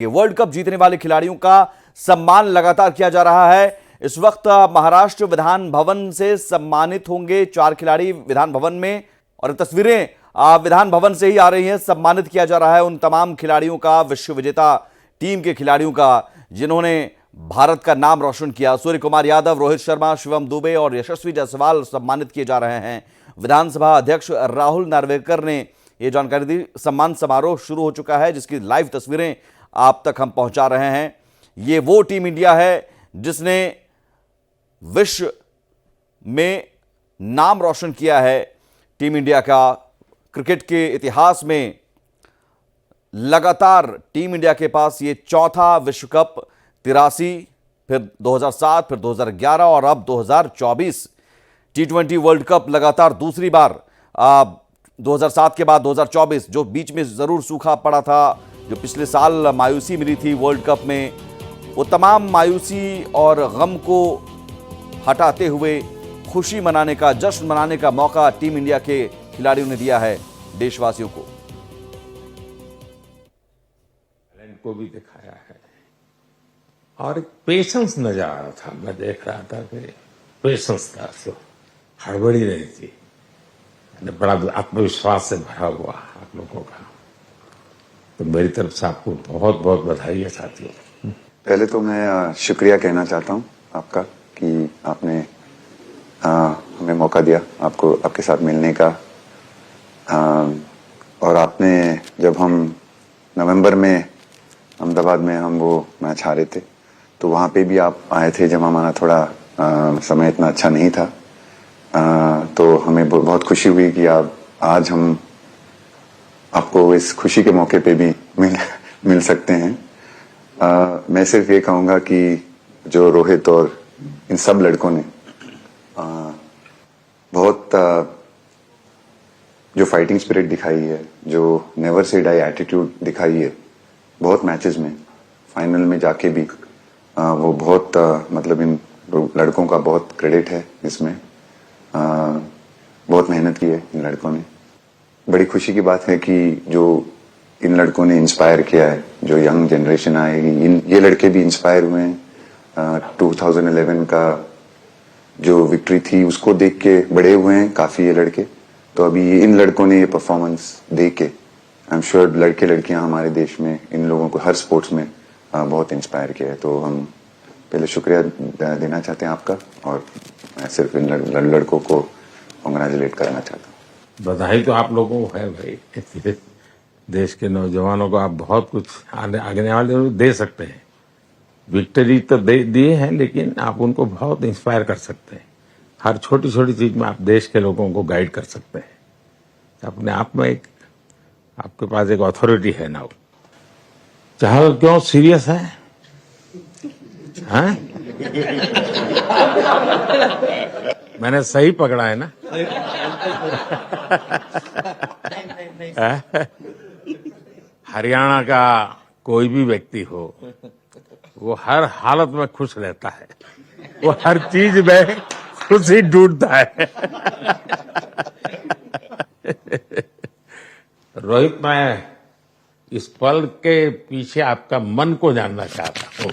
ये world cup जीतने वाले खिलाड़ियों का सम्मान लगातार किया जा रहा है। इस वक्त महाराष्ट्र विधान भवन से सम्मानित होंगे 4 खिलाड़ी विधान भवन में, और तस्वीरें विधान भवन से ही आ रही हैं। सम्मानित किया जा रहा है उन तमाम खिलाड़ियों का, विश्व विजेता टीम के खिलाड़ियों का, जिन्होंने भारत का नाम रोशन किया। सूर्य कुमार यादव, रोहित शर्मा, शिवम दुबे और यशस्वी जायसवाल सम्मानित किए जा रहे हैं। विधानसभा अध्यक्ष राहुल नार्वेकर ने यह जानकारी दी। सम्मान समारोह शुरू हो चुका है, जिसकी लाइव तस्वीरें आप तक हम पहुंचा रहे हैं। ये वो टीम इंडिया है जिसने विश्व में नाम रोशन किया है। टीम इंडिया का क्रिकेट के इतिहास में लगातार टीम इंडिया के पास ये चौथा विश्व कप, 83, फिर 2007, फिर 2011 और अब 2024 T20 वर्ल्ड कप लगातार दूसरी बार। 2007 के बाद 2024, जो बीच में जरूर सूखा पड़ा था, जो पिछले साल मायूसी मिली थी वर्ल्ड कप में, वो तमाम मायूसी और गम को हटाते हुए खुशी मनाने का, जश्न मनाने का मौका टीम इंडिया के खिलाड़ियों ने दिया है देशवासियों को। टैलेंट को भी दिखाया है और एक पेशेंस नजर आ रहा था। मैं देख रहा था कि पेशेंस था, तो हड़बड़ी नहीं थी। बड़ा आत्मविश्वास से भरा हुआ आप लोगों का। तो मेरी तरफ से आपको बहुत बहुत बधाई है साथियों। पहले तो मैं शुक्रिया कहना चाहता हूं आपका कि आपने हमें मौका दिया आपको आपके साथ मिलने का। और आपने, जब हम नवंबर में अहमदाबाद में हम वो मैच हारे थे, तो वहां पे भी आप आए थे जब हमारा थोड़ा समय इतना अच्छा नहीं था। तो हमें बहुत खुशी हुई कि आज हम आपको इस खुशी के मौके पे भी मिल सकते हैं। मैं सिर्फ ये कहूंगा कि जो रोहित और इन सब लड़कों ने बहुत जो फाइटिंग स्पिरिट दिखाई है, जो नेवर से डाई एटीट्यूड दिखाई है, बहुत मैचेस में, फाइनल में जाके भी वो बहुत मतलब इन लड़कों का बहुत क्रेडिट है इसमें। बहुत मेहनत की है इन लड़कों ने। बड़ी खुशी की बात है कि जो इन लड़कों ने इंस्पायर किया है, जो यंग जनरेशन आएगी, ये लड़के भी इंस्पायर हुए हैं। 2011 का जो विक्ट्री थी उसको देख के बड़े हुए हैं काफी ये लड़के। तो अभी इन लड़कों ने ये परफॉर्मेंस दे के, आई एम श्योर लड़के लड़कियां हमारे देश में इन लोगों को हर स्पोर्ट्स में बहुत इंस्पायर किया है। तो हम पहले शुक्रिया देना चाहते हैं आपका, और मैं सिर्फ इन लड़कों को कांग्रेचुलेट करना चाहता हूँ। बधाई तो आप लोगों को है भाई। देश के नौजवानों को आप बहुत कुछ आगे वाले दे सकते हैं। विक्ट्री तो दिए हैं, लेकिन आप उनको बहुत इंस्पायर कर सकते हैं। हर छोटी छोटी चीज में आप देश के लोगों को गाइड कर सकते हैं। अपने आप में एक आपके पास एक अथॉरिटी है ना। चाहे क्यों सीरियस है, हैं? मैंने सही पकड़ा है ना? हरियाणा का कोई भी व्यक्ति हो, वो हर हालत में खुश रहता है। वो हर चीज में खुशी ढूंढता है। रोहित, मैं इस पल के पीछे आपका मन को जानना चाहता हूँ।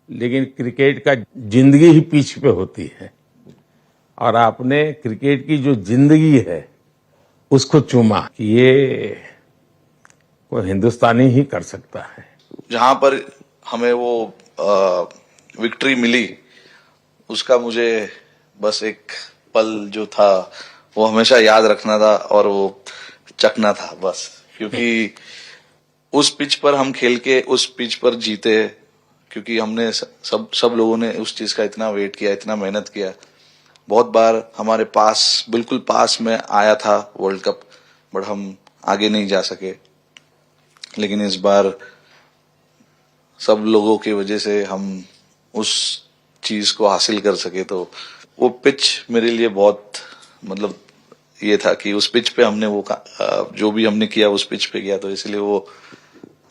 लेकिन क्रिकेट का जिंदगी ही पिच पे होती है, और आपने क्रिकेट की जो जिंदगी है उसको चुमा कि ये कोई हिंदुस्तानी ही कर सकता है। जहां पर हमें वो विक्ट्री मिली, उसका मुझे बस एक पल जो था वो हमेशा याद रखना था, और वो चखना था बस। क्योंकि उस पिच पर हम खेल के उस पिच पर जीते, क्योंकि हमने सब लोगों ने उस चीज का इतना वेट किया, इतना मेहनत किया। बहुत बार हमारे पास, बिल्कुल पास में आया था वर्ल्ड कप, बट हम आगे नहीं जा सके। लेकिन इस बार सब लोगों की वजह से हम उस चीज को हासिल कर सके। तो वो पिच मेरे लिए बहुत, मतलब ये था कि उस पिच पे हमने वो जो भी हमने किया उस पिच पे किया, तो इसलिए वो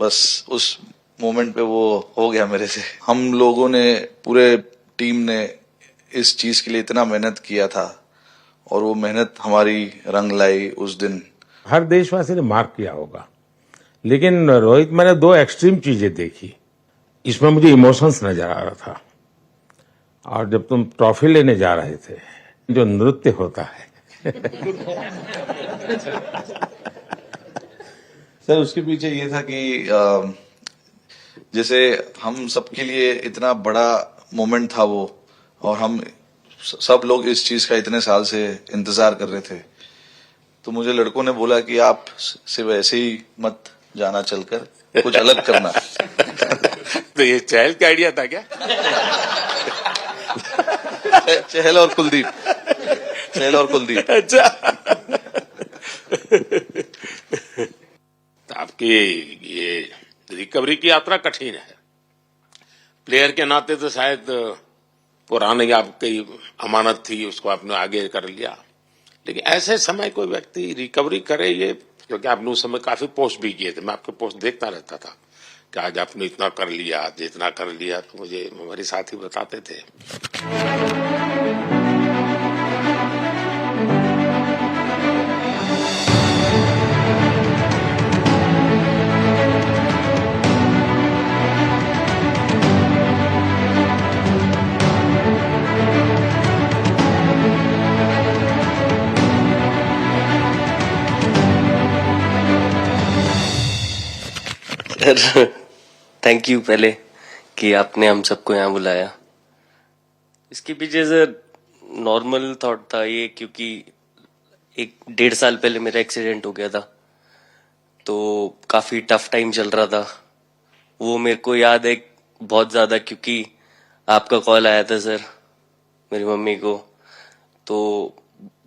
बस उस मोमेंट पे वो हो गया मेरे से। हम लोगों ने, पूरे टीम ने इस चीज के लिए इतना मेहनत किया था और वो मेहनत हमारी रंग लाई उस दिन। हर देशवासी ने मार्क किया होगा, लेकिन रोहित मैंने दो एक्सट्रीम चीजें देखी। इसमें मुझे इमोशंस नजर आ रहा था, और जब तुम ट्रॉफी लेने जा रहे थे, जो नृत्य होता है सर उसके पीछे ये था कि जैसे हम सबके लिए इतना बड़ा मोमेंट था वो, और हम सब लोग इस चीज का इतने साल से इंतजार कर रहे थे, तो मुझे लड़कों ने बोला कि आप सिर्फ ऐसे ही मत जाना, चलकर कुछ अलग करना। तो ये चहल का आइडिया था क्या? चहल और कुलदीप, चहल और कुलदीप। अच्छा। तो आपकी ये रिकवरी की यात्रा कठिन है। प्लेयर के नाते तो शायद पुरानी आपकी अमानत थी, उसको आपने आगे कर लिया, लेकिन ऐसे समय कोई व्यक्ति रिकवरी करे, ये क्योंकि आपने उस समय काफी पोस्ट भी किए थे, मैं आपके पोस्ट देखता रहता था कि आज आपने इतना कर लिया, आज इतना कर लिया, तो मुझे हमारे साथी बताते थे। सर थैंक यू पहले कि आपने हम सबको यहाँ बुलाया। इसके पीछे सर नॉर्मल थॉट था ये, क्योंकि 1-1.5 साल पहले मेरा एक्सीडेंट हो गया था, तो काफी टफ टाइम चल रहा था। वो मेरे को याद है बहुत ज्यादा, क्योंकि आपका कॉल आया था सर मेरी मम्मी को, तो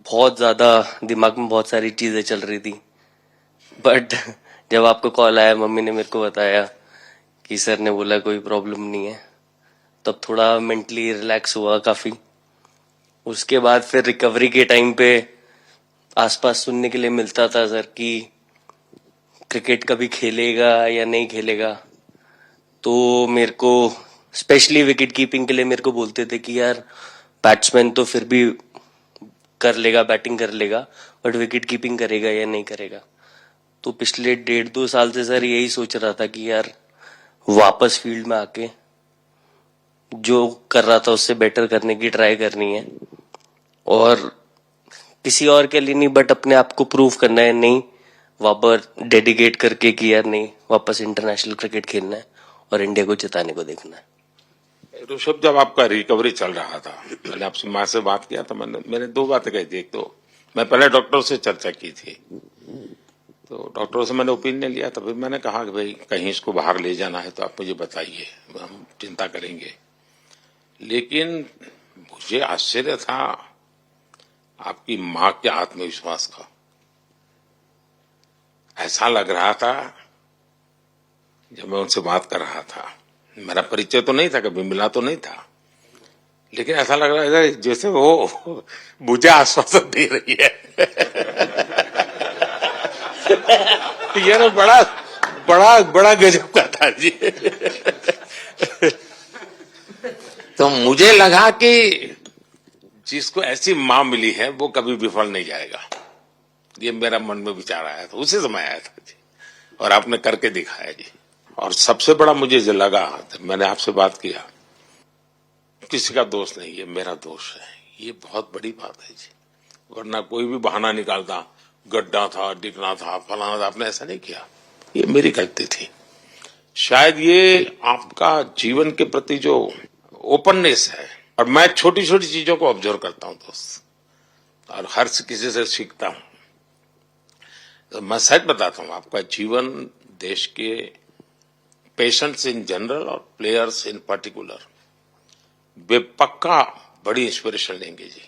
बहुत ज्यादा दिमाग में बहुत सारी चीजें चल रही थी। बट जब आपका कॉल आया, मम्मी ने मेरे को बताया कि सर ने बोला कोई प्रॉब्लम नहीं है, तब थोड़ा मेंटली रिलैक्स हुआ काफी। उसके बाद फिर रिकवरी के टाइम पे आसपास सुनने के लिए मिलता था सर कि क्रिकेट कभी खेलेगा या नहीं खेलेगा, तो मेरे को स्पेशली विकेट कीपिंग के लिए मेरे को बोलते थे कि यार बैट्समैन तो फिर भी कर लेगा, बैटिंग कर लेगा, बट विकेट कीपिंग करेगा या नहीं करेगा। तो पिछले 1.5-2 साल से सर यही सोच रहा था कि यार वापस फील्ड में आके जो कर रहा था उससे बेटर करने की ट्राई करनी है, और किसी और के लिए नहीं बट अपने आप को प्रूव करना है, नहीं वापस डेडिकेट करके कि यार नहीं वापस इंटरनेशनल क्रिकेट खेलना है और इंडिया को जिताने को देखना है। ऋषभ, जब आपका रिकवरी चल रहा था, मैंने आपसे माँ से बात किया था, मैंने दो बातें कही थी। एक तो मैं पहले डॉक्टर से चर्चा की थी, तो डॉक्टरों से मैंने ओपिनियन लिया था, फिर मैंने कहा कि भाई कहीं इसको बाहर ले जाना है तो आप मुझे बताइए, हम चिंता करेंगे। लेकिन मुझे आश्चर्य था आपकी माँ के आत्मविश्वास का। ऐसा लग रहा था जब मैं उनसे बात कर रहा था, मेरा परिचय तो नहीं था, कभी मिला तो नहीं था, लेकिन ऐसा लग रहा है जैसे वो मुझे आश्वासन दे रही है। यार बड़ा बड़ा बड़ा गजब का था जी। तो मुझे लगा कि जिसको ऐसी मां मिली है वो कभी विफल नहीं जाएगा, ये मेरा मन में विचार आया था, उसी समय आया था जी, और आपने करके दिखाया जी। और सबसे बड़ा मुझे जो लगा, मैंने आपसे बात किया, किसी का दोष नहीं, ये मेरा दोष है, ये बहुत बड़ी बात है जी। वरना कोई भी बहाना निकालता, गड्ढा था, डिगना था, फलाना था, आपने ऐसा नहीं किया, ये मेरी गलती थी। शायद ये आपका जीवन के प्रति जो ओपननेस है, और मैं छोटी छोटी चीजों को ऑब्जर्व करता हूं दोस्त, और हर किसी से सीखता हूं। तो मैं सच बताता हूं, आपका जीवन देश के पेशेंट्स इन जनरल और प्लेयर्स इन पर्टिकुलर वे पक्का बड़ी इंस्पिरेशन लेंगे जी।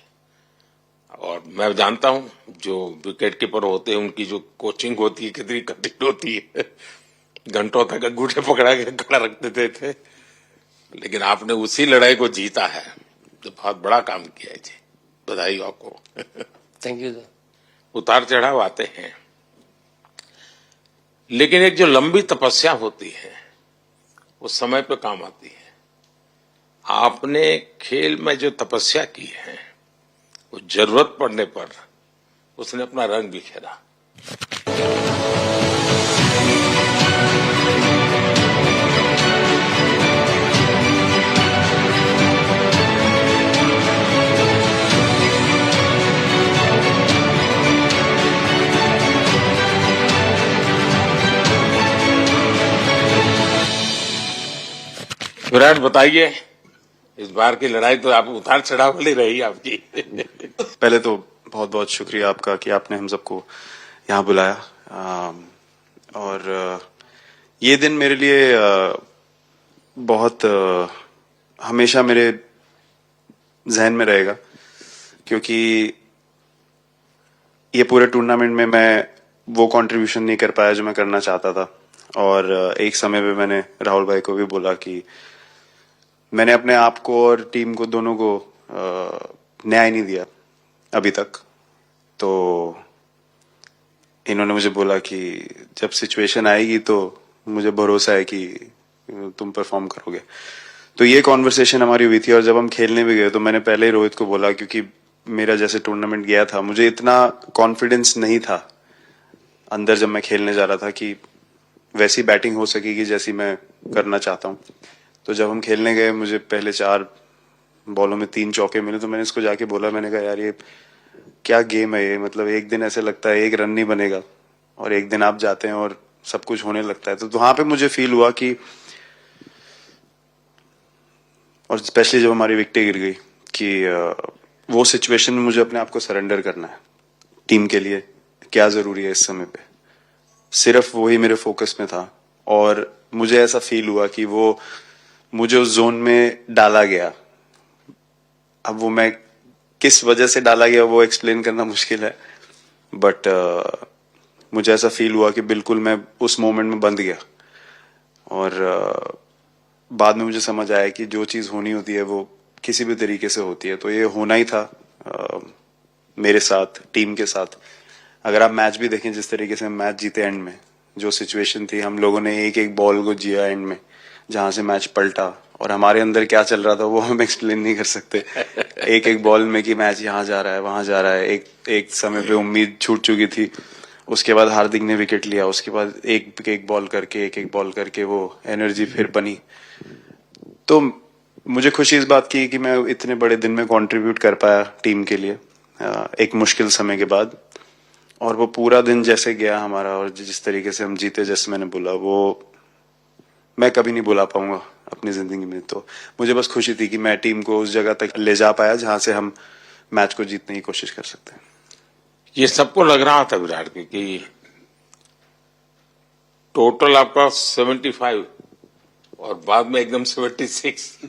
और मैं जानता हूं जो विकेट कीपर होते हैं उनकी जो कोचिंग होती है कितनी कठिन होती है, घंटों तक अंगूठे पकड़ा के खड़ा रखते थे, लेकिन आपने उसी लड़ाई को जीता है, तो बहुत बड़ा काम किया है जी, बधाई आपको। Thank you sir. उतार चढ़ाव आते हैं, लेकिन एक जो लंबी तपस्या होती है वो समय पे काम आती है। आपने खेल में जो तपस्या की है वो जरूरत पड़ने पर उसने अपना रंग बिखेरा। विराट, बताइए, इस बार की लड़ाई तो आप उतार चढ़ाव वाली रही आपकी। पहले तो बहुत बहुत शुक्रिया आपका कि आपने हम सबको यहाँ बुलाया। और ये दिन मेरे लिए बहुत हमेशा मेरे जहन में रहेगा, क्योंकि ये पूरे टूर्नामेंट में मैं वो कंट्रीब्यूशन नहीं कर पाया जो मैं करना चाहता था। और एक समय पे मैंने राहुल भाई को भी बोला कि मैंने अपने आप को और टीम को दोनों को न्याय नहीं दिया अभी तक। तो इन्होंने मुझे बोला कि जब सिचुएशन आएगी तो मुझे भरोसा है कि तुम परफॉर्म करोगे। तो ये कॉन्वर्सेशन हमारी हुई थी। और जब हम खेलने भी गए तो मैंने पहले ही रोहित को बोला, क्योंकि मेरा जैसे टूर्नामेंट गया था मुझे इतना कॉन्फिडेंस नहीं था अंदर जब मैं खेलने जा रहा था कि वैसी बैटिंग हो सकेगी जैसी मैं करना चाहता हूँ। तो जब हम खेलने गए मुझे पहले 4 बॉलों में 3 चौके मिले। तो मैंने इसको जाके बोला, मैंने कहा यार ये क्या गेम है ये, मतलब एक दिन ऐसे लगता है 1 रन नहीं बनेगा और एक दिन आप जाते हैं और सब कुछ होने लगता है। तो वहां पे मुझे फील हुआ कि, और स्पेशली जब हमारी विकेटें गिर गई, कि वो सिचुएशन में मुझे अपने आप को सरेंडर करना है। टीम के लिए क्या जरूरी है इस समय पे, सिर्फ वही मेरे फोकस में था। और मुझे ऐसा फील हुआ कि वो मुझे उस जोन में डाला गया। अब वो मैं किस वजह से डाला गया वो एक्सप्लेन करना मुश्किल है, बट मुझे ऐसा फील हुआ कि बिल्कुल मैं उस मोमेंट में बंध गया। और बाद में मुझे समझ आया कि जो चीज होनी होती है वो किसी भी तरीके से होती है। तो ये होना ही था मेरे साथ, टीम के साथ। अगर आप मैच भी देखें, जिस तरीके से मैच जीते एंड में, जो सिचुएशन थी, हम लोगों ने एक एक बॉल को जिया एंड में, जहां से मैच पलटा। और हमारे अंदर क्या चल रहा था वो हम एक्सप्लेन नहीं कर सकते। एक एक बॉल में कि मैच यहाँ जा रहा है वहां जा रहा है। एक समय पे उम्मीद छूट चुकी थी। उसके बाद हार्दिक ने विकेट लिया। उसके बाद एक एक बॉल करके वो एनर्जी फिर बनी। तो मुझे खुशी इस बात की कि मैं इतने बड़े दिन में कंट्रीब्यूट कर पाया टीम के लिए एक मुश्किल समय के बाद। और वो पूरा दिन जैसे गया हमारा और जिस तरीके से हम जीते, जैसे मैंने बोला, वो मैं कभी नहीं भुला पाऊंगा अपनी जिंदगी में। तो मुझे बस खुशी थी कि मैं टीम को उस जगह तक ले जा पाया जहां से हम मैच को जीतने की कोशिश कर सकते हैं। ये सबको लग रहा था विराट कि टोटल आपका 75 और बाद में एकदम 76।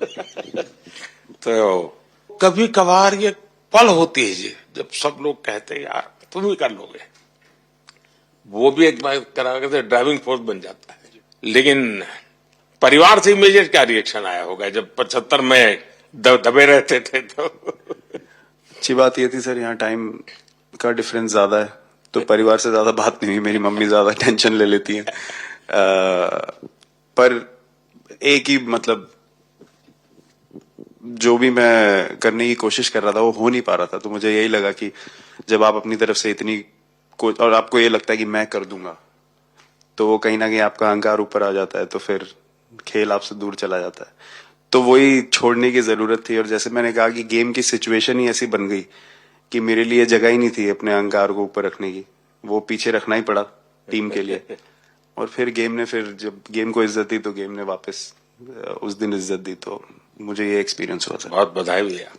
तो कभी कभार ये पल होती है जी, जब सब लोग कहते हैं यार तुम ही कर लोगे, वो भी एक बार करा के ड्राइविंग फोर्स बन जाता है। लेकिन परिवार से इमीडिएट क्या रिएक्शन आया होगा जब 75 में दबे रहते थे? तो अच्छी बात ये थी सर, यहाँ टाइम का डिफरेंस ज्यादा है, तो परिवार से ज्यादा बात नहीं हुई। मेरी मम्मी ज्यादा टेंशन ले लेती हैं। पर एक ही, मतलब जो भी मैं करने की कोशिश कर रहा था वो हो नहीं पा रहा था। तो मुझे यही लगा कि जब आप अपनी तरफ से इतनी और आपको ये लगता है कि मैं कर दूंगा, तो वो कहीं ना कहीं आपका अहंकार ऊपर आ जाता है, तो फिर खेल आपसे दूर चला जाता है। तो वही छोड़ने की जरूरत थी। और जैसे मैंने कहा कि गेम की सिचुएशन ही ऐसी बन गई कि मेरे लिए जगह ही नहीं थी अपने अहंकार को ऊपर रखने की, वो पीछे रखना ही पड़ा टीम के लिए। और फिर गेम ने, फिर जब गेम को इज्जत दी तो गेम ने वापस उस दिन इज्जत दी। तो मुझे ये एक्सपीरियंस हुआ सर। बहुत बधाई भैया।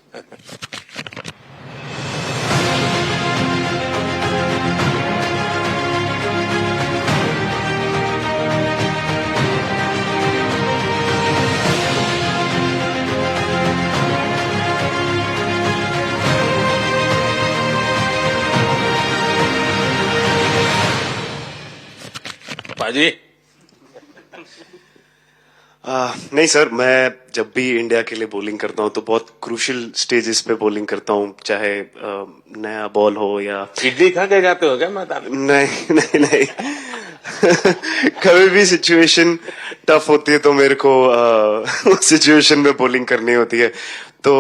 पाजी, नहीं सर, मैं जब भी इंडिया के लिए बॉलिंग करता हूँ तो बहुत क्रूशियल स्टेजेस पे बॉलिंग करता हूँ, चाहे नया बॉल हो या इडली खा के जाते हो क्या मैदान में? नहीं नहीं नहीं कभी भी सिचुएशन टफ होती है तो मेरे को उस सिचुएशन में बॉलिंग करनी होती है, तो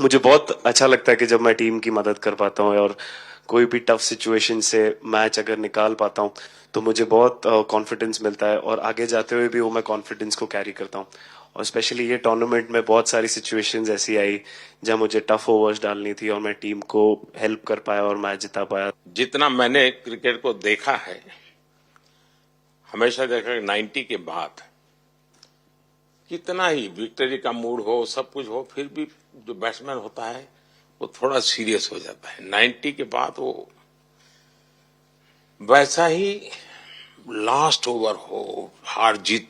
मुझे बहुत अच्छा लगता है कि जब मैं टीम की मदद कर पाता हूँ और कोई भी टफ सिचुएशन से मैच अगर निकाल पाता हूँ तो मुझे बहुत कॉन्फिडेंस मिलता है और आगे जाते हुए भी वो मैं कॉन्फिडेंस को कैरी करता हूँ। और स्पेशली ये टूर्नामेंट में बहुत सारी सिचुएशंस ऐसी आई जहाँ मुझे टफ ओवर्स डालनी थी और मैं टीम को हेल्प कर पाया और मैच जिता पाया। जितना मैंने क्रिकेट को देखा है, हमेशा देखा 90 के बाद कितना ही विक्ट्री का मूड हो, सब कुछ हो, फिर भी जो बैट्समैन होता है वो थोड़ा सीरियस हो जाता है। 90 के बाद वो वैसा ही लास्ट ओवर हो, हार जीत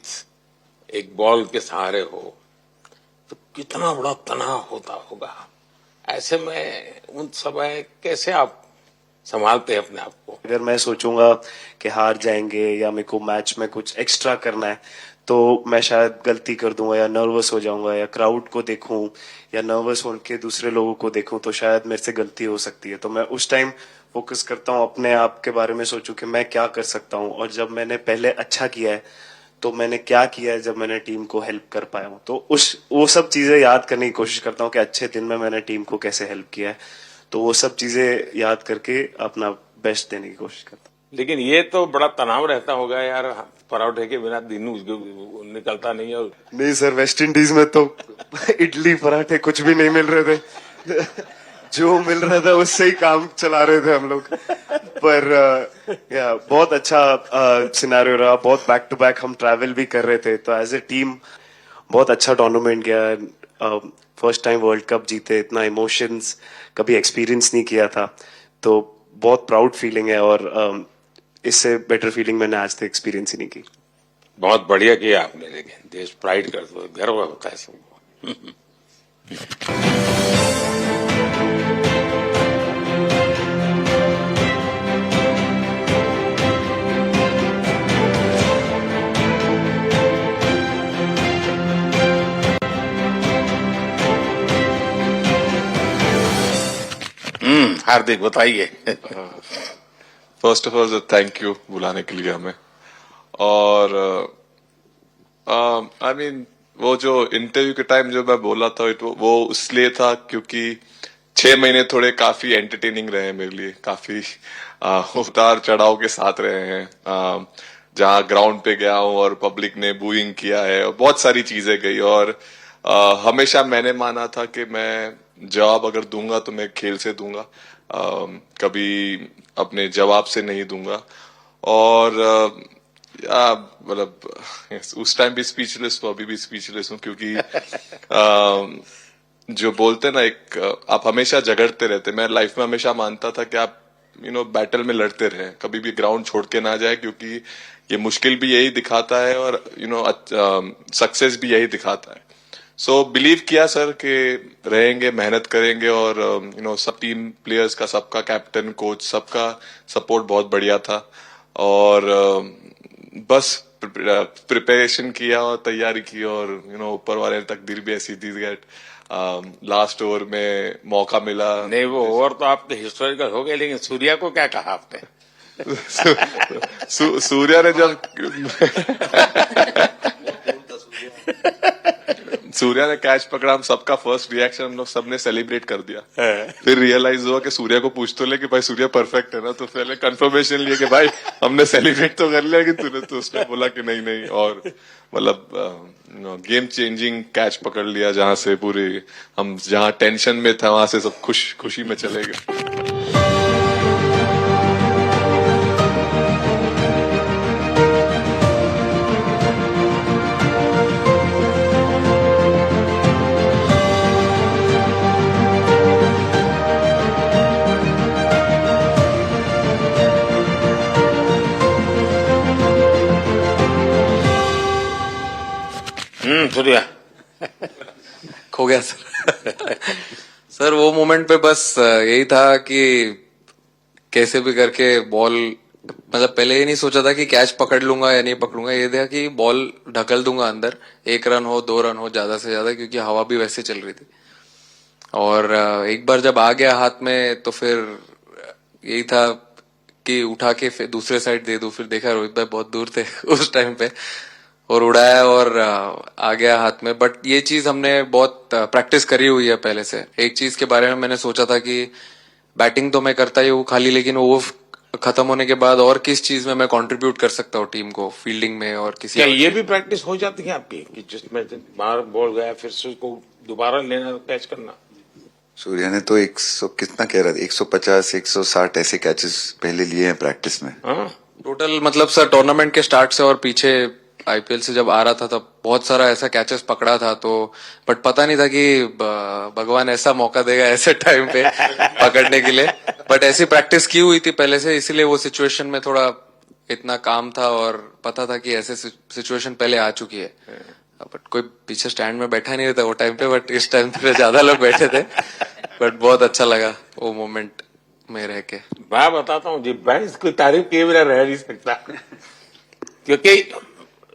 एक बॉल के सहारे हो, तो कितना बड़ा तनाव होता होगा। ऐसे में उन समय कैसे आप संभालते हैं अपने आप को? अगर मैं सोचूंगा कि हार जाएंगे या मेरे को मैच में कुछ एक्स्ट्रा करना है तो मैं शायद गलती कर दूंगा या नर्वस हो जाऊंगा या क्राउड को देखूं या नर्वस होकर दूसरे लोगों को देखूं तो शायद मेरे से गलती हो सकती है। तो मैं उस टाइम फोकस करता हूं अपने आप के बारे में, सोचूं कि मैं क्या कर सकता हूं और जब मैंने पहले अच्छा किया है तो मैंने क्या किया है जब मैंने टीम को हेल्प कर पाया हूं। तो वो सब चीजें याद करने की कोशिश करता हूं कि अच्छे दिन में मैंने टीम को कैसे हेल्प किया है, तो वो सब चीजें याद करके अपना बेस्ट देने की कोशिश करता हूं। लेकिन ये तो बड़ा तनाव रहता होगा यार, पराठे के बिना दिन निकलता नहीं है। नहीं सर, वेस्ट इंडीज में तो इडली पराठे कुछ भी नहीं मिल रहे थे जो मिल रहा था उससे ही काम चला रहे थे हम लोग। पर या बहुत अच्छा सिनेरियो रहा, बहुत बैक टू बैक हम ट्रैवल भी कर रहे थे, तो एज ए टीम बहुत अच्छा टूर्नामेंट गया। फर्स्ट टाइम वर्ल्ड कप जीते, इतना इमोशंस कभी एक्सपीरियंस नहीं किया था, तो बहुत प्राउड फीलिंग है और इससे बेटर फीलिंग मैंने आज तक एक्सपीरियंस ही नहीं की। बहुत बढ़िया किया आपने, लेकिन देश प्राइड करते हो, गर्व होता है सबको। हार्दिक बताइए। First of all thank you बुलाने के लिए हमें। और आई मीन वो जो इंटरव्यू के टाइम जो मैं बोला था वो इसलिए था क्योंकि 6 महीने थोड़े काफी एंटरटेनिंग रहे हैं मेरे लिए, काफी उतार चढ़ाव के साथ रहे हैं। जहां ग्राउंड पे गया हूं और पब्लिक ने बूइंग किया है और बहुत सारी चीजें गई, और हमेशा मैंने माना था कि मैं जवाब अगर दूंगा तो मैं खेल से दूंगा, कभी अपने जवाब से नहीं दूंगा। और मतलब उस टाइम भी स्पीचलेस हूँ, अभी भी स्पीचलेस हूँ, क्योंकि जो बोलते ना एक आप हमेशा झगड़ते रहते। मैं लाइफ में हमेशा मानता था कि आप बैटल में लड़ते रहे, कभी भी ग्राउंड छोड़ के ना जाए, क्योंकि ये मुश्किल भी यही दिखाता है और सक्सेस भी यही दिखाता है। सो बिलीव किया सर कि रहेंगे, मेहनत करेंगे, और सब टीम प्लेयर्स का, सबका कैप्टन कोच सबका सपोर्ट बहुत बढ़िया था, और बस प्रिपरेशन किया और तैयारी की, और ऊपर वाले तकदीर भी ऐसी दी गई। लास्ट ओवर में मौका मिला। नहीं, वो ओवर तो आपके हिस्टोरिकल हो गए, लेकिन सूर्या को क्या कहा आपने? सूर्या ने जब सूर्या ने कैच पकड़ा, हम सबका फर्स्ट रिएक्शन हम लोग सबने सेलिब्रेट कर दिया। फिर रियलाइज हुआ कि सूर्या को पूछ तो ले कि भाई सूर्या परफेक्ट है ना, तो पहले कंफर्मेशन लिए कि भाई हमने सेलिब्रेट तो कर लिया, कि तूने, तो उसने बोला कि नहीं नहीं, और मतलब गेम चेंजिंग कैच पकड़ लिया, जहां से पूरे हम जहां टेंशन में था वहां से सब खुशी में चले गए। सूर्या खो गया सर। सर वो मोमेंट पे बस यही था कि कैसे भी करके बॉल, मतलब पहले ये नहीं सोचा था कि कैच पकड़ लूंगा या नहीं पकड़ूंगा, ये था कि बॉल ढकल दूंगा अंदर, 1 रन हो 2 रन हो ज्यादा से ज्यादा, क्योंकि हवा भी वैसे चल रही थी। और एक बार जब आ गया हाथ में तो फिर यही था कि उठा के फिर दूसरे साइड दे दूं, फिर देखा रोहित भाई बहुत दूर थे उस टाइम पे और उड़ाया और आ गया हाथ में। बट ये चीज हमने बहुत प्रैक्टिस करी हुई है पहले से। एक चीज के बारे में मैंने सोचा था कि बैटिंग तो मैं करता ही हूँ खाली, लेकिन वो खत्म होने के बाद और किस चीज में मैं कंट्रीब्यूट कर सकता हूँ टीम को, फील्डिंग में और किसी क्या ये भी प्रैक्टिस हो जाती है आपकी कि जिसमें बाहर बॉल गया फिर से उसको दोबारा लेना, कैच करना? सूर्या ने तो 100 कितना कह रहा था, 150 160 ऐसे कैचेस पहले लिए हैं प्रैक्टिस में। हाँ, टोटल मतलब सर टूर्नामेंट के स्टार्ट से और पीछे आईपीएल से जब आ रहा था तब बहुत सारा ऐसा कैचेस पकड़ा था। तो बट पता नहीं था कि भगवान ऐसा मौका देगा ऐसे टाइम पे पकड़ने के लिए। बट ऐसी प्रैक्टिस की हुई थी पहले से, इसीलिए वो सिचुएशन में थोड़ा इतना काम था और पता था कि ऐसे सिचुएशन पहले आ चुकी है। बट कोई पीछे स्टैंड में बैठा नहीं रहता वो टाइम पे, बट इस टाइम पे ज्यादा लोग बैठे थे। बट बहुत अच्छा लगा वो मोमेंट में रह के। मैं बताता हूँ जी, मैं इसकी तारीफ किए बिना रह नहीं सकता क्योंकि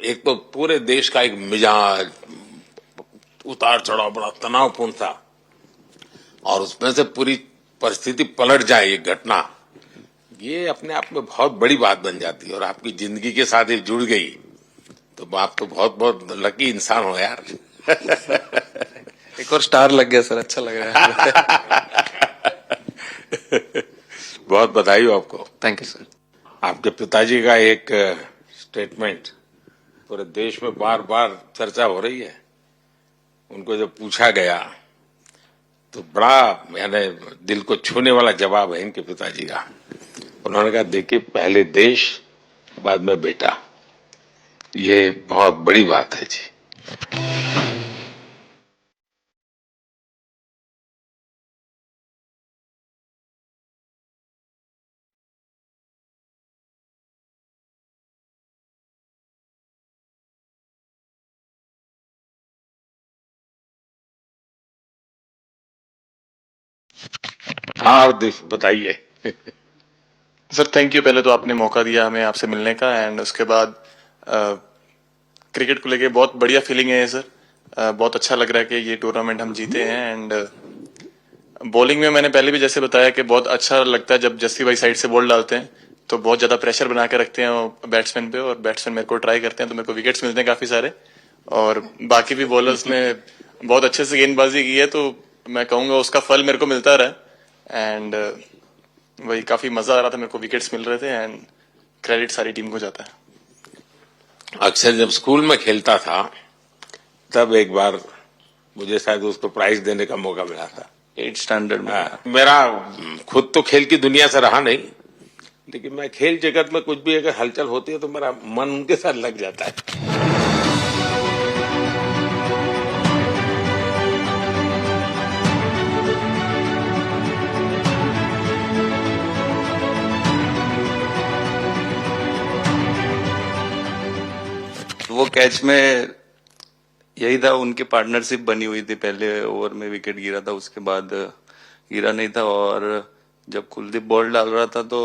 एक तो पूरे देश का एक मिजाज, उतार चढ़ाव बड़ा तनावपूर्ण था और उसमें से पूरी परिस्थिति पलट जाए, ये घटना, ये अपने आप में बहुत बड़ी बात बन जाती है और आपकी जिंदगी के साथ ये जुड़ गई तो आप तो बहुत बहुत लकी इंसान हो यार। एक और स्टार लग गया सर, अच्छा लग रहा है। बहुत बधाई हो आपको। Thank you sir. आपके पिताजी का एक स्टेटमेंट पूरे देश में बार बार चर्चा हो रही है। उनको जब पूछा गया तो बड़ा यानी दिल को छूने वाला जवाब है इनके पिताजी का। उन्होंने कहा, देखिए पहले देश बाद में बेटा, ये बहुत बड़ी बात है जी। हाँ बताइए। सर थैंक यू, पहले तो आपने मौका दिया हमें आपसे मिलने का, एंड उसके बाद क्रिकेट को लेके बहुत बढ़िया फीलिंग है सर। बहुत अच्छा लग रहा है कि ये टूर्नामेंट हम जीते हैं। एंड बॉलिंग में मैंने पहले भी जैसे बताया कि बहुत अच्छा लगता है जब जस्सी भाई साइड से बॉल डालते हैं तो बहुत ज्यादा प्रेशर बना के रखते हैं बैट्समैन पे, और बैट्समैन मेरे को ट्राई करते हैं तो मेरे को विकेट्स मिलते हैं काफी सारे। और बाकी भी बॉलर्स ने बहुत अच्छे से गेंदबाजी की है तो मैं कहूंगा उसका फल मेरे को मिलता रहा। एंड वही काफी मजा आ रहा था, मेरे को विकेट्स मिल रहे थे एंड क्रेडिट सारी टीम को जाता है। अक्सर जब स्कूल में खेलता था तब एक बार मुझे शायद उसको प्राइज देने का मौका मिला था 8th स्टैंडर्ड में। मेरा खुद तो खेल की दुनिया से रहा नहीं, लेकिन मैं खेल जगत में कुछ भी अगर हलचल होती है तो मेरा मन उनके साथ लग जाता है। वो कैच में यही था, उनकी पार्टनरशिप बनी हुई थी। पहले ओवर में विकेट गिरा था, उसके बाद गिरा नहीं था। और जब कुलदीप बॉल डाल रहा था तो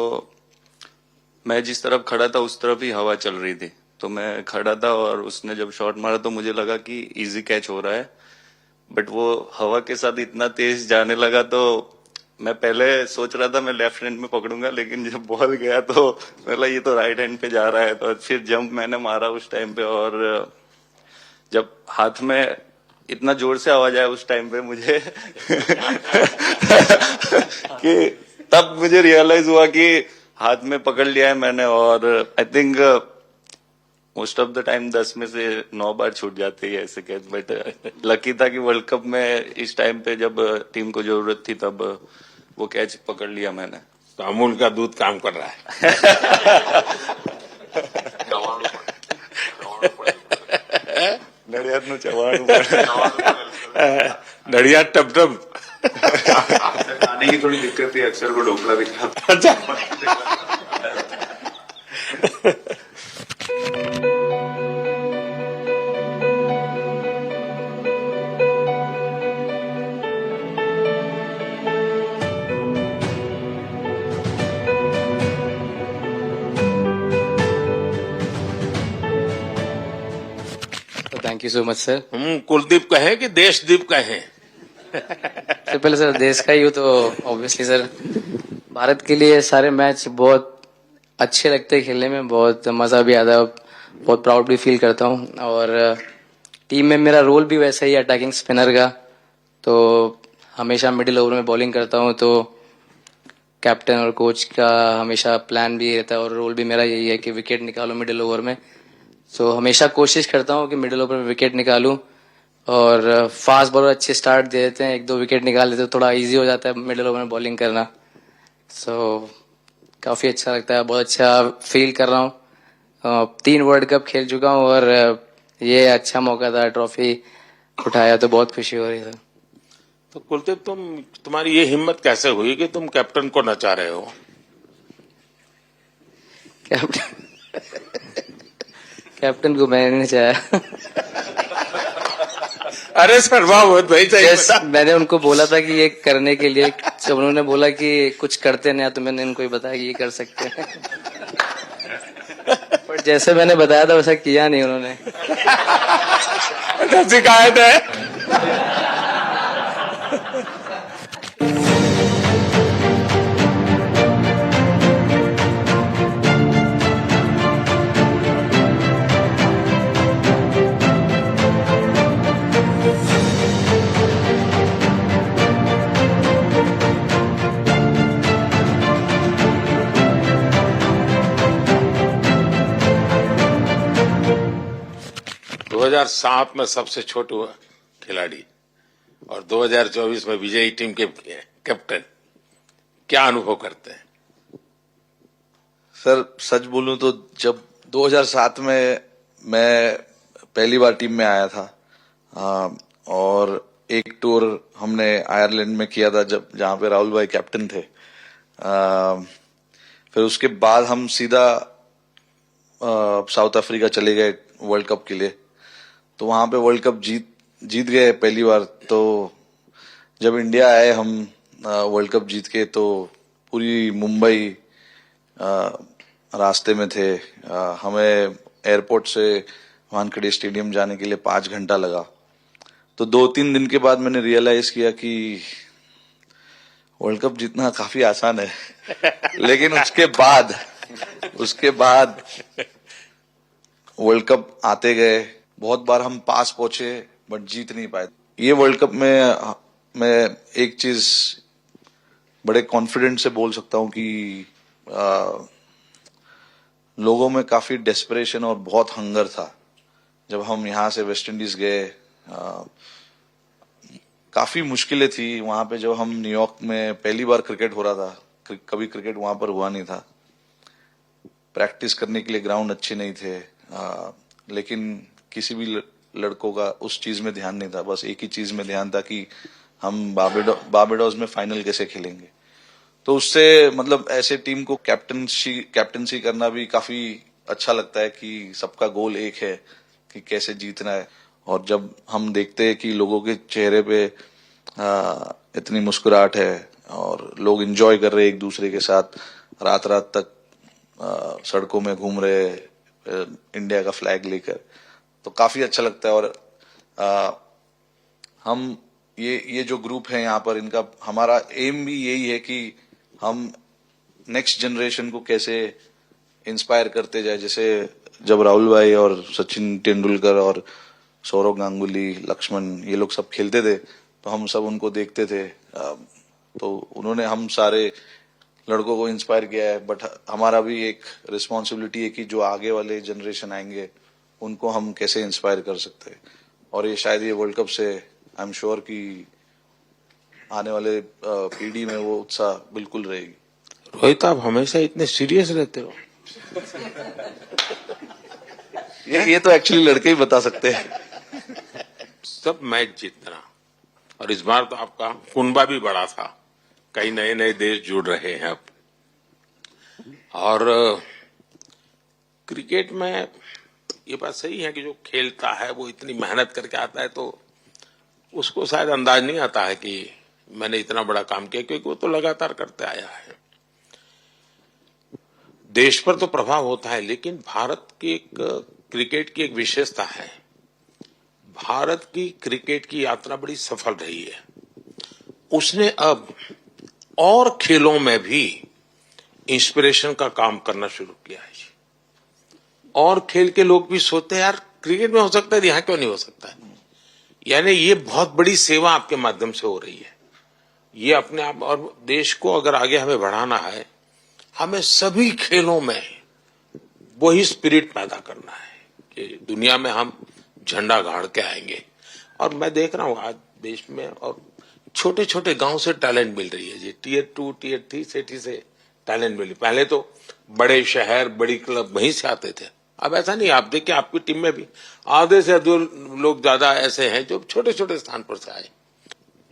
मैं जिस तरफ खड़ा था उस तरफ ही हवा चल रही थी, तो मैं खड़ा था और उसने जब शॉट मारा तो मुझे लगा कि इजी कैच हो रहा है। बट वो हवा के साथ इतना तेज जाने लगा तो मैं पहले सोच रहा था मैं लेफ्ट हैंड में पकड़ूंगा, लेकिन जब बॉल गया तो बोला ये तो राइट हैंड पे जा रहा है। तो फिर जंप मैंने मारा उस टाइम पे, और जब हाथ में इतना जोर से आवाज आया उस टाइम पे मुझे कि तब मुझे रियलाइज हुआ कि हाथ में पकड़ लिया है मैंने। और I think most of the time 10 में से 9 बार छूट जाते हैं ऐसे कैच। बट लकी था कि वर्ल्ड कप में इस टाइम पे जब टीम को जरूरत थी तब वो कैच पकड़ लिया मैंने। तो अमूल का दूध काम कर रहा है। नड़ियाद नु चवाणु नड़ियाद टप टप खाने की थोड़ी दिक्कत थी, अक्सर को ढोकला भी खाता। अच्छा। Thank you so much sir. Kuldeep कहें कि देशदीप कहें? सबसे पहले सर देश का ही हो तो ऑब्वियसली सर भारत के लिए सारे मैच बहुत अच्छे लगते हैं खेलने में, बहुत मज़ा भी आता है, बहुत प्राउड भी फील करता हूँ। और टीम में मेरा रोल भी वैसा ही है, अटैकिंग स्पिनर का। तो हमेशा मिडिल ओवर में बॉलिंग करता हूँ, तो कैप्टन और कोच का हमेशा प्लान भी रहता है और रोल भी मेरा यही है कि विकेट निकालो मिडिल ओवर में। सो हमेशा कोशिश करता हूँ कि मिडिल ओवर में विकेट निकालूं, और फास्ट बॉलर अच्छे स्टार्ट दे देते हैं, 1-2 विकेट निकाल देते हैं, थोड़ा इजी हो जाता है मिडिल ओवर में बॉलिंग करना। सो काफ़ी अच्छा लगता है, बहुत अच्छा फील कर रहा हूँ। 3 वर्ल्ड कप खेल चुका हूँ और ये अच्छा मौका था, ट्रॉफी उठाया, तो बहुत खुशी हो रही है। तो कुलदीप, तुम्हारी ये हिम्मत कैसे हुई कि तुम कैप्टन को नचा रहे हो? कैप्टन को मैंने नहीं चाहा। अरे सर वाह, भाई मैंने उनको बोला था कि ये करने के लिए, जब उन्होंने बोला कि कुछ करते नहीं तो मैंने उनको ही बताया कि ये कर सकते हैं। पर जैसे मैंने बताया था वैसा किया नहीं उन्होंने। शिकायत है। दो 2007 में सबसे छोटे खिलाड़ी और 2024 में विजयी टीम के कैप्टन, क्या अनुभव करते हैं? सर सच बोलूं तो जब 2007 में मैं पहली बार टीम में आया था, और एक टूर हमने आयरलैंड में किया था जहां पे राहुल भाई कैप्टन थे। फिर उसके बाद हम सीधा साउथ अफ्रीका चले गए वर्ल्ड कप के लिए। तो वहां पे वर्ल्ड कप जीत गए पहली बार। तो जब इंडिया आए हम वर्ल्ड कप जीत के, तो पूरी मुंबई रास्ते में थे। हमें एयरपोर्ट से वानखेड़े स्टेडियम जाने के लिए 5 घंटा लगा। तो 2-3 दिन के बाद मैंने रियलाइज किया कि वर्ल्ड कप जीतना काफी आसान है। लेकिन उसके बाद वर्ल्ड कप आते गए, बहुत बार हम पास पहुंचे बट जीत नहीं पाए। ये वर्ल्ड कप में मैं एक चीज बड़े कॉन्फिडेंट से बोल सकता हूं कि लोगों में काफी डेस्परेशन और बहुत हंगर था। जब हम यहाँ से वेस्ट इंडीज गए, काफी मुश्किलें थी वहां पे। जब हम न्यूयॉर्क में पहली बार क्रिकेट हो रहा था, कभी क्रिकेट वहां पर हुआ नहीं था। प्रैक्टिस करने के लिए ग्राउंड अच्छे नहीं थे, लेकिन किसी भी लड़कों का उस चीज में ध्यान नहीं था। बस एक ही चीज में ध्यान था कि हम बारबाडोस में फाइनल कैसे खेलेंगे। तो उससे मतलब ऐसे टीम को कैप्टनसी करना भी काफी अच्छा लगता है कि सबका गोल एक है कि कैसे जीतना है। और जब हम देखते हैं कि लोगों के चेहरे पे इतनी मुस्कुराहट है और लोग एंजॉय कर रहे हैं एक दूसरे के साथ, रात रात तक सड़कों में घूम रहे इंडिया का फ्लैग लेकर, तो काफी अच्छा लगता है। और हम ये जो ग्रुप है यहाँ पर, इनका हमारा एम भी यही है कि हम नेक्स्ट जनरेशन को कैसे इंस्पायर करते जाए। जैसे जब राहुल भाई और सचिन तेंदुलकर और सौरव गांगुली, लक्ष्मण, ये लोग सब खेलते थे, तो हम सब उनको देखते थे। तो उन्होंने हम सारे लड़कों को इंस्पायर किया है। बट हमारा भी एक रिस्पॉन्सिबिलिटी है कि जो आगे वाले जनरेशन आएंगे उनको हम कैसे इंस्पायर कर सकते हैं। और ये शायद ये वर्ल्ड कप से आई एम श्योर कि आने वाले पीढ़ी में वो उत्साह बिल्कुल रहेगी। रोहित, आप हमेशा इतने सीरियस रहते हो। ये तो एक्चुअली लड़के ही बता सकते हैं। सब मैच जीतना, और इस बार तो आपका कुनबा भी बड़ा था, कई नए नए देश जुड़ रहे हैं अब। और क्रिकेट में ये बात सही है कि जो खेलता है वो इतनी मेहनत करके आता है, तो उसको शायद अंदाज नहीं आता है कि मैंने इतना बड़ा काम किया, क्योंकि वो तो लगातार करते आया है। देश पर तो प्रभाव होता है, लेकिन भारत की एक क्रिकेट की एक विशेषता है। भारत की क्रिकेट की यात्रा बड़ी सफल रही है। उसने अब और खेलों में भी इंस्पिरेशन का काम करना शुरू किया है जी। और खेल के लोग भी सोचते हैं यार क्रिकेट में हो सकता है, यहाँ क्यों नहीं हो सकता है। यानी ये बहुत बड़ी सेवा आपके माध्यम से हो रही है। ये अपने आप, और देश को अगर आगे हमें बढ़ाना है, हमें सभी खेलों में वही स्पिरिट पैदा करना है कि दुनिया में हम झंडा गाड़ के आएंगे। और मैं देख रहा हूँ आज देश में और छोटे छोटे गांव से टैलेंट मिल रही है जी। टियर 2 टियर 3 सिटी से टैलेंट मिली। पहले तो बड़े शहर बड़ी क्लब वहीं से आते थे, अब ऐसा नहीं। आप देखिए आपकी टीम में भी आधे से अधिक लोग ज्यादा ऐसे हैं जो छोटे छोटे स्थान पर से आए।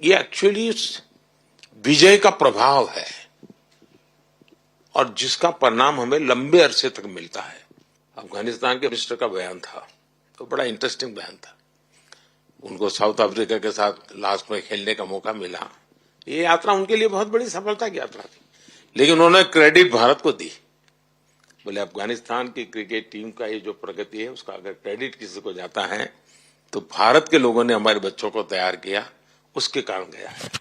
ये एक्चुअली विजय का प्रभाव है और जिसका परिणाम हमें लंबे अरसे तक मिलता है। अफगानिस्तान के मिनिस्टर का बयान था तो बड़ा इंटरेस्टिंग बयान था। उनको साउथ अफ्रीका के साथ लास्ट में खेलने का मौका मिला। ये यात्रा उनके लिए बहुत बड़ी सफलता की यात्रा थी, लेकिन उन्होंने क्रेडिट भारत को दी। बोले अफगानिस्तान की क्रिकेट टीम का ये जो प्रगति है उसका अगर क्रेडिट किसी को जाता है तो भारत के लोगों ने हमारे बच्चों को तैयार किया, उसके कारण गया है।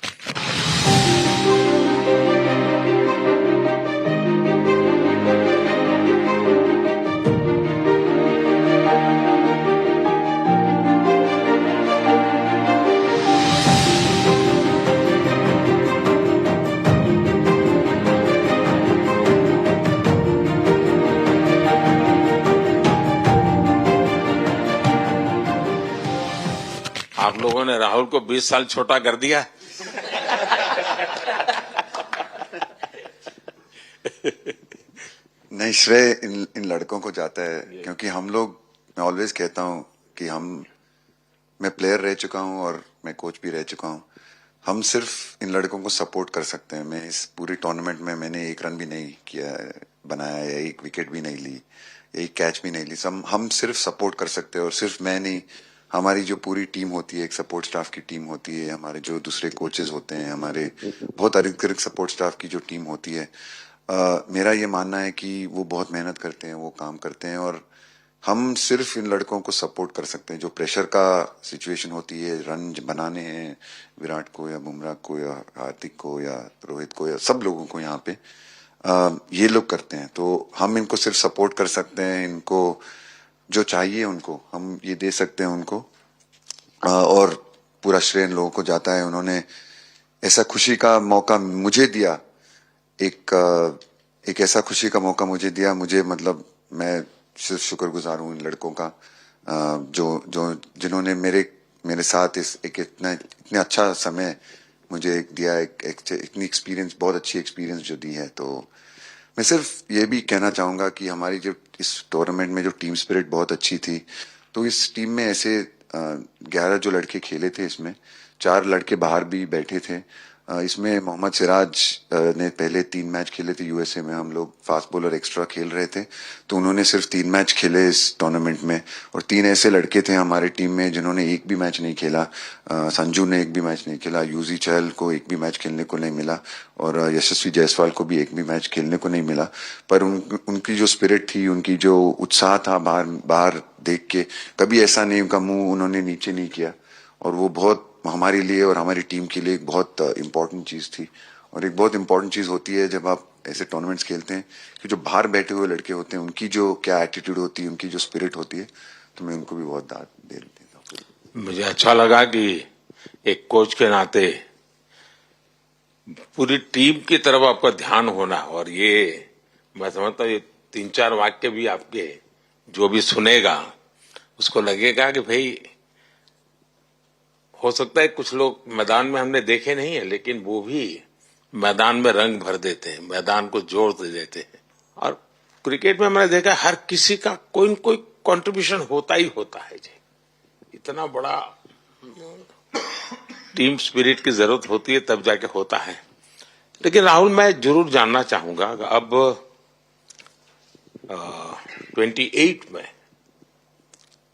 आप लोगों ने राहुल को 20 साल छोटा कर दिया। नहीं, श्रेय इन लड़कों को जाता है, क्योंकि हम लोग, मैं ऑलवेज कहता हूं कि मैं प्लेयर रह चुका हूं और मैं कोच भी रह चुका हूं। हम सिर्फ इन लड़कों को सपोर्ट कर सकते हैं। मैं इस पूरी टूर्नामेंट में मैंने एक रन भी नहीं किया बनाया, या एक विकेट भी नहीं ली, एक कैच भी नहीं ली। हम सिर्फ सपोर्ट कर सकते हैं। और सिर्फ मैं नहीं, हमारी जो पूरी टीम होती है, एक सपोर्ट स्टाफ की टीम होती है, हमारे जो दूसरे कोचेस होते हैं, हमारे बहुत अधिक सपोर्ट स्टाफ की जो टीम होती है, मेरा ये मानना है कि वो बहुत मेहनत करते हैं, वो काम करते हैं। और हम सिर्फ इन लड़कों को सपोर्ट कर सकते हैं। जो प्रेशर का सिचुएशन होती है, रन बनाने हैं विराट को या बुमराह को या हार्दिक को या रोहित को या सब लोगों को यहाँ पे, ये लोग करते हैं। तो हम इनको सिर्फ सपोर्ट कर सकते हैं। इनको जो चाहिए उनको हम ये दे सकते हैं उनको। और पूरा श्रेय इन लोगों को जाता है। उन्होंने ऐसा खुशी का मौका मुझे दिया, एक ऐसा खुशी का मौका मुझे दिया। मुझे मतलब मैं सिर्फ शुक्रगुजार हूँ इन लड़कों का, जिन्होंने मेरे साथ इतने अच्छा समय मुझे दिया, इतनी एक्सपीरियंस, बहुत अच्छी एक्सपीरियंस जो दी है। तो मैं सिर्फ ये भी कहना चाहूंगा कि हमारी जो इस टूर्नामेंट में जो टीम स्पिरिट बहुत अच्छी थी। तो इस टीम में ऐसे 11 जो लड़के खेले थे, इसमें 4 लड़के बाहर भी बैठे थे। इसमें मोहम्मद सिराज ने पहले 3 मैच खेले थे यूएसए में। हम लोग फास्ट बॉलर एक्स्ट्रा खेल रहे थे, तो उन्होंने सिर्फ 3 मैच खेले इस टूर्नामेंट में। और 3 ऐसे लड़के थे हमारे टीम में जिन्होंने एक भी मैच नहीं खेला। संजू ने एक भी मैच नहीं खेला, यूजी चहल को एक भी मैच खेलने को नहीं मिला, और यशस्वी जायसवाल को भी एक भी मैच खेलने को नहीं मिला। पर उनकी जो स्पिरिट थी, उनकी जो उत्साह था, बाहर देख के कभी ऐसा नहीं, उनका मुंह उन्होंने नीचे नहीं किया। और वो बहुत हमारे लिए और हमारी टीम के लिए एक बहुत इम्पोर्टेंट चीज थी। और एक बहुत इम्पोर्टेंट चीज होती है जब आप ऐसे टूर्नामेंट्स खेलते हैं कि जो बाहर बैठे हुए लड़के होते हैं, उनकी जो क्या एटीट्यूड होती है, उनकी जो स्पिरिट होती है, तो मैं उनको भी बहुत दाद दे देता हूँ। मुझे अच्छा लगा कि एक कोच के नाते पूरी टीम की तरफ आपका ध्यान होना। और ये मैं समझता हूँ ये 3-4 वाक्य भी आपके जो भी सुनेगा उसको लगेगा कि भाई हो सकता है कुछ लोग मैदान में हमने देखे नहीं है, लेकिन वो भी मैदान में रंग भर देते हैं, मैदान को जोड़ दे देते हैं। और क्रिकेट में मैंने देखा हर किसी का कोई न कोई कंट्रीब्यूशन होता ही होता है जी। इतना बड़ा टीम स्पिरिट की जरूरत होती है तब जाके होता है। लेकिन राहुल, मैं जरूर जानना चाहूंगा, अब 28 में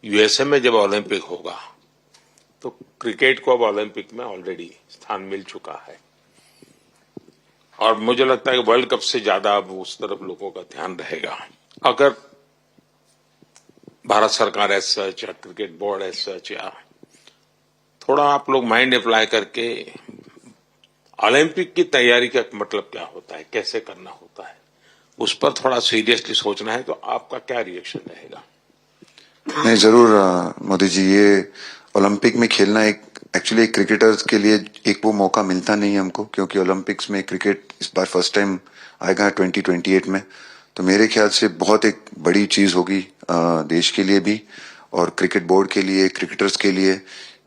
यूएसए में जब ओलंपिक होगा तो क्रिकेट को अब ओलंपिक में ऑलरेडी स्थान मिल चुका है, और मुझे लगता है कि वर्ल्ड कप से ज्यादा अब उस तरफ लोगों का ध्यान रहेगा। अगर भारत सरकार एज सच या क्रिकेट बोर्ड एज सच या थोड़ा आप लोग माइंड अप्लाई करके ओलंपिक की तैयारी का मतलब क्या होता है, कैसे करना होता है, उस पर थोड़ा सीरियसली सोचना है। तो आपका क्या रिएक्शन रहेगा? नहीं, जरूर मोदी जी, ये ओलंपिक में खेलना एक एक्चुअली एक क्रिकेटर्स के लिए एक वो मौका मिलता नहीं है हमको, क्योंकि ओलंपिक्स में क्रिकेट इस बार फर्स्ट टाइम आएगा 2028 में। तो मेरे ख्याल से बहुत एक बड़ी चीज होगी देश के लिए भी और क्रिकेट बोर्ड के लिए, क्रिकेटर्स के लिए,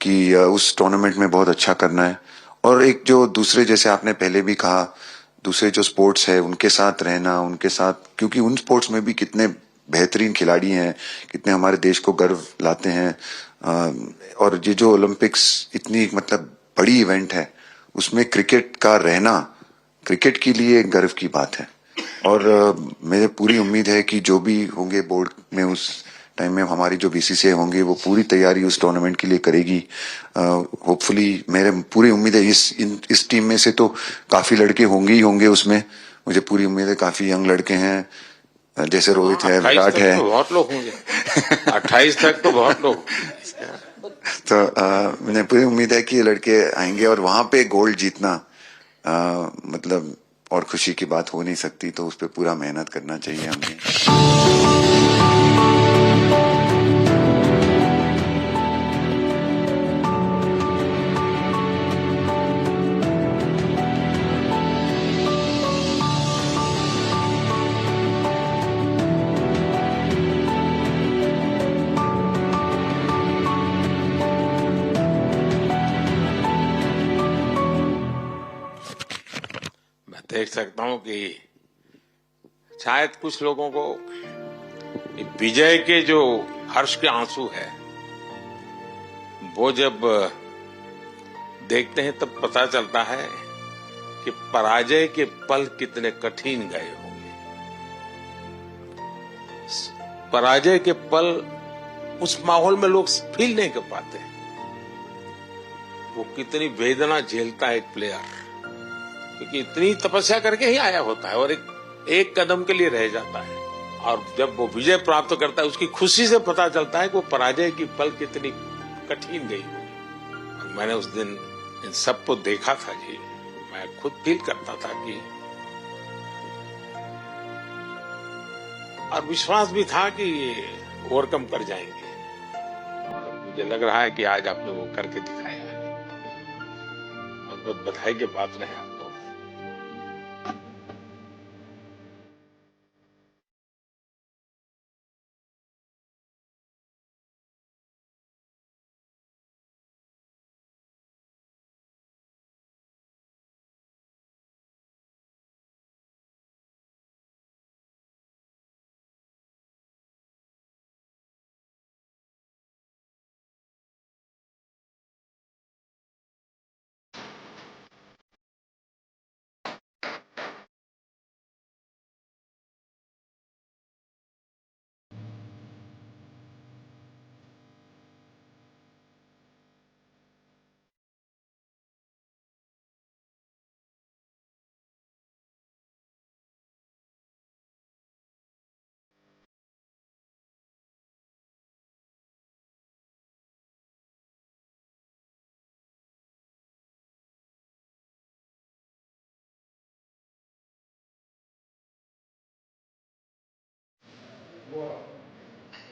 कि उस टूर्नामेंट में बहुत अच्छा करना है। और एक जो दूसरे, जैसे आपने पहले भी कहा, दूसरे जो स्पोर्ट्स है उनके साथ रहना, उनके साथ, क्योंकि उन स्पोर्ट्स में भी कितने बेहतरीन खिलाड़ी हैं, कितने हमारे देश को गर्व लाते हैं। और ये जो ओलंपिक्स इतनी मतलब बड़ी इवेंट है, उसमें क्रिकेट का रहना क्रिकेट के लिए गर्व की बात है। और मुझे पूरी उम्मीद है कि जो भी होंगे बोर्ड में उस टाइम में, हमारी जो बीसीसीआई होंगे वो पूरी तैयारी उस टूर्नामेंट के लिए करेगी। होपफुली मेरे पूरी उम्मीद है इस टीम में से तो काफी लड़के होंगे ही होंगे उसमें। मुझे पूरी उम्मीद है, काफी यंग लड़के हैं, जैसे रोहित है, 28 विराट तक है। तो बहुत लोग होंगे। 28 तक तो बहुत लोग। तो मुझे पूरी उम्मीद है कि ये लड़के आएंगे और वहां पे गोल्ड जीतना मतलब और खुशी की बात हो नहीं सकती। तो उस पर पूरा मेहनत करना चाहिए हमें। मैं देख सकता हूं कि शायद कुछ लोगों को विजय के जो हर्ष के आंसू है, वो जब देखते हैं तब पता चलता है कि पराजय के पल कितने कठिन गए होंगे। पराजय के पल उस माहौल में लोग फील नहीं कर पाते। वो कितनी वेदना झेलता है एक प्लेयर, क्योंकि इतनी तपस्या करके ही आया होता है और एक कदम के लिए रह जाता है। और जब वो विजय प्राप्त करता है, उसकी खुशी से पता चलता है कि वो पराजय की पल कितनी कठिन गई होगी। मैंने उस दिन इन सबको देखा था जी, मैं खुद फील करता था कि, और विश्वास भी था कि ये ओवरकम कर जाएंगे। मुझे लग रहा है कि आज आपने वो करके दिखाया है। बहुत बहुत बधाई के पात्र हैं आपको।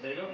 देखो